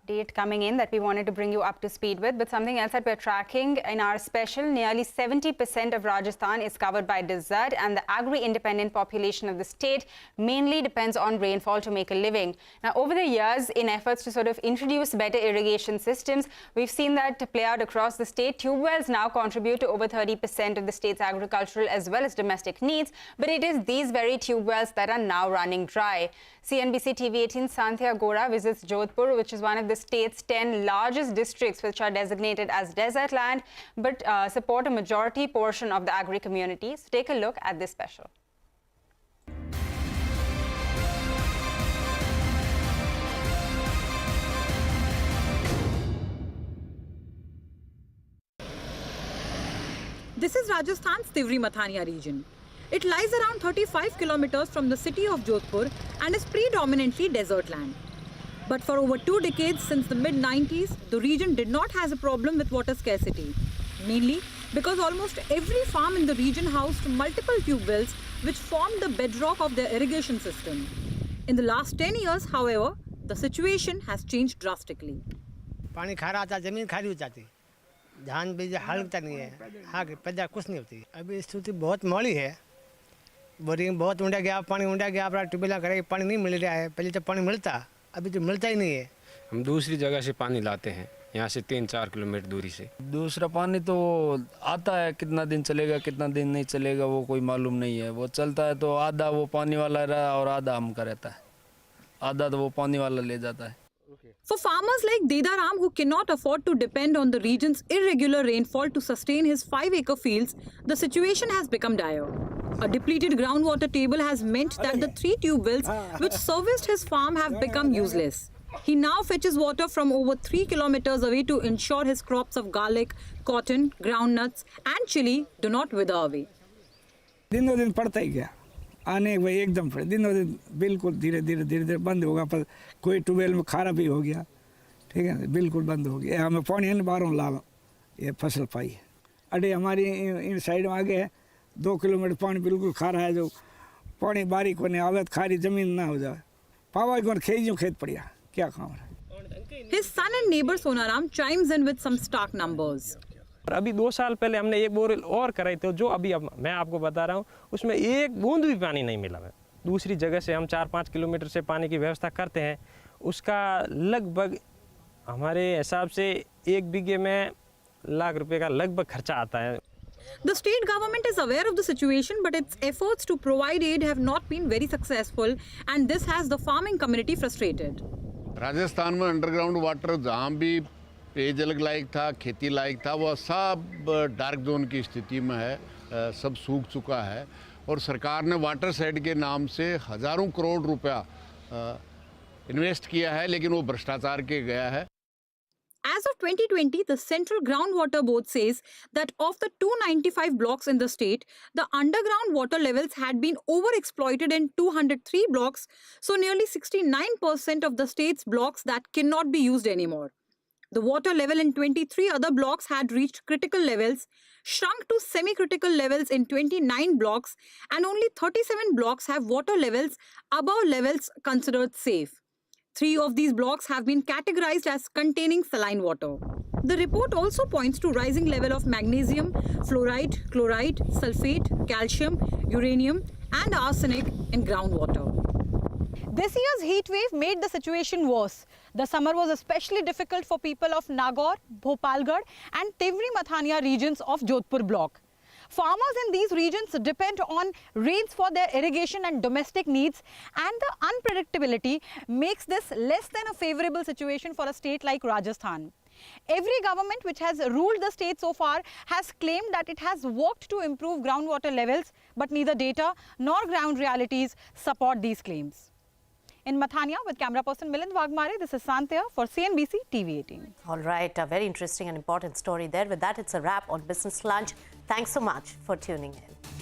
update coming in that we wanted to bring you up to speed with, but something else that we're tracking in our special, nearly 70% of Rajasthan is covered by desert, and the agri-independent population of the state mainly depends on rainfall to make a living. Now, over the years, in efforts to sort of introduce better irrigation systems, we've seen that play out across the state. Tube wells now contribute to over 30% of the state's agricultural as well as domestic needs, but it is these very tube wells that are now running dry. CNBC-TV18 Santia Gora visits Jodhpur, which is one of the state's 10 largest districts which are designated as desert land, but support a majority portion of the agri community. So take a look at this special. This is Rajasthan's Tivri-Mathania region. It lies around 35 kilometers from the city of Jodhpur and is predominantly desert land. But for over 2 decades since the mid-90s, the region did not have a problem with water scarcity, mainly because almost every farm in the region housed multiple tube wells which formed the bedrock of their irrigation system. In the last 10 years, however, the situation has changed drastically. पानी खारा आता, जमीन खारी हो जाती, धान बीज हल्कता नहीं है, हाँ पैदा कुछ नहीं होती। अभी स्थिति बहुत माड़ी है, बोरिंग बहुत ऊंडा गया, पानी ऊंडा गया, अपना ट्यूबवेल करे पानी नहीं मिल रहा है। पहले तो पानी मिलता, अभी तो मिलता ही नहीं है। हम दूसरी जगह से पानी लाते हैं, यहाँ से 3-4 किलोमीटर दूरी से। दूसरा पानी तो आता है, कितना दिन चलेगा कितना दिन नहीं चलेगा वो कोई मालूम नहीं है। वो चलता है तो आधा वो पानी वाला रहा और आधा हमका रहता है, आधा तो वो पानी वाला ले जाता है। For farmers like Dedaram, who cannot afford to depend on the region's irregular rainfall to sustain his 5-acre fields, the situation has become dire. A depleted groundwater table has meant that the 3 tube wells which serviced his farm have become useless. He now fetches water from over 3 kilometers away to ensure his crops of garlic, cotton, groundnuts and chili do not wither away. दिनों दिन पड़ता ही गया, आने भाई एकदम पड़े, दिनों दिन बिल्कुल धीरे धीरे बंद होगा। पर कोई ट्यूबवेल में खारा भी हो गया, ठीक है, बिल्कुल बंद हो गया। हमें पानी इन बारों लाल ये फसल पाई है। अरे हमारी इन साइड में आगे है 2 किलोमीटर पानी बिल्कुल खारा है, जो पानी बारीक होने आवे खारी जमीन ना हो जाए, पावा कौन खेजू खेत पड़िया, क्या काम है। His son and neighbor Sonaram chimes in with some stark numbers. अभी 2 साल पहले हमने एक बोर और कराई थी, जो अभी अब मैं आपको बता रहा हूँ, उसमें एक बूंद भी पानी नहीं मिला है। दूसरी जगह से हम 4-5 किलोमीटर से पानी की व्यवस्था करते हैं, उसका लगभग हमारे हिसाब से 1 बीघे में लाख रुपए का लगभग खर्चा आता है। The state government is aware of the situation, but its efforts to provide aid have not been very successful, and this has the farming community frustrated. Rajasthan में अंडरग्राउंड वाटर जहाँ भी पेयजल लायक था, खेती लायक था, वह सब डार्क जोन की स्थिति में है, सब सूख चुका है। और सरकार ने वाटर सेट के नाम से हज़ारों करोड़ रुपया इन्वेस्ट किया है, लेकिन वो भ्रष्टाचार के गया है। As of 2020, the Central Groundwater Board says that of the 295 blocks in the state, the underground water levels had been overexploited in 203 blocks, so nearly 69% of the state's blocks that cannot be used anymore. The water level in 23 other blocks had reached critical levels, shrunk to semi-critical levels in 29 blocks, and only 37 blocks have water levels above levels considered safe. 3 of these blocks have been categorized as containing saline water. The report also points to rising level of magnesium, fluoride, chloride, sulfate, calcium, uranium, and arsenic in groundwater. This year's heat wave made the situation worse. The summer was especially difficult for people of Nagaur, Bhopalgarh and Tivri-Mathania regions of Jodhpur block. Farmers in these regions depend on rains for their irrigation and domestic needs, and the unpredictability makes this less than a favorable situation for a state like Rajasthan. Every government which has ruled the state so far has claimed that it has worked to improve groundwater levels, but neither data nor ground realities support these claims. In Mathania, with camera person Milind Wagmare, this is Santia for CNBC-TV18. All right, a very interesting and important story there. With that, it's a wrap on Business Lunch. Thanks so much for tuning in.